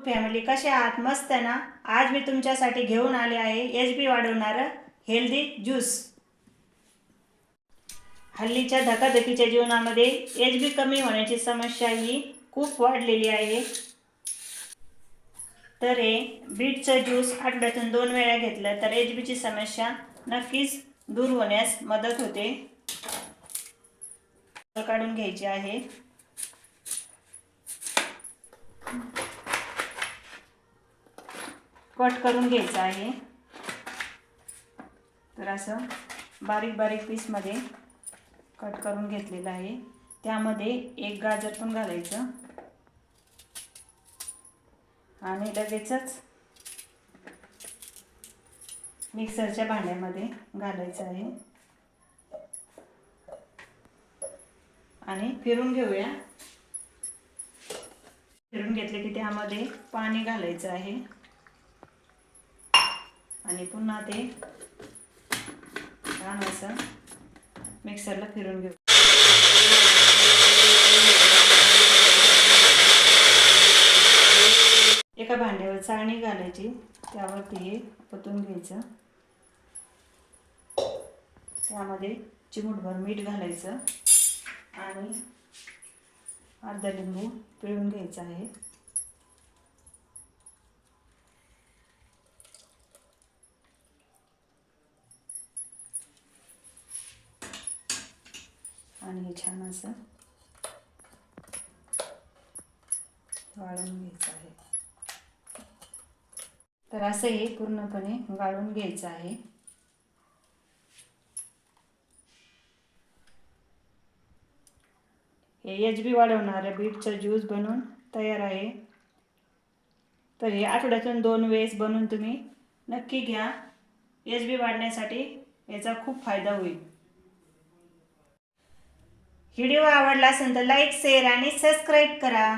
Family, कसे आहात? मस्त ना? आज मी तुमच्यासाठी घेऊन आले आहे HB वाढवणारं हेल्दी ज्यूस। हल्लीच्या धकाधकीच्या जीवनामध्ये HB कमी होण्याची समस्या ही खूप वाढलेली आहे। तर हे बीटचं ज्यूस आठवड्यातून 2 वेळा घेतलं तर HBची समस्या नक्कीच दूर होण्यास मदत होते। काढून घ्यायची आहे। कट करून घ्यायचं आहे। तर असं बारीक बारीक पीसमध्ये कट करून घेतलेलं आहे। त्यामध्ये एक गाजर पण घालायचं आणि लगेचच मिक्सरच्या भांड्यामध्ये घालायचं आहे आणि फिरून घेऊया। फिरून घेतले की त्यामध्ये पाणी घालायचं आहे आणि पुन्हा ते छान असं मिक्सरला फिरून घेऊ। एका भांड्यावर चाळणी घालायची, त्यावरती हे ओतून घ्यायचं। त्यामध्ये चिमूटभर मीठ घालायचं आणि अर्धा लिंबू पिळून घ्यायचा आहे। आणि हे छान असं गाळून घ्यायचं आहे। तर असं हे पूर्णपणे गाळून घ्यायचं आहे। हे HB वाढवणारं बीटचं ज्यूस बनवून तयार आहे। तर हे आठवड्यातून 2 वेळेस बनवून तुम्ही नक्की घ्या। HB वाढण्यासाठी याचा खूप फायदा होईल। व्हिडिओ आवडला असेल तर लाईक, शेअर आणि सबस्क्राईब करा।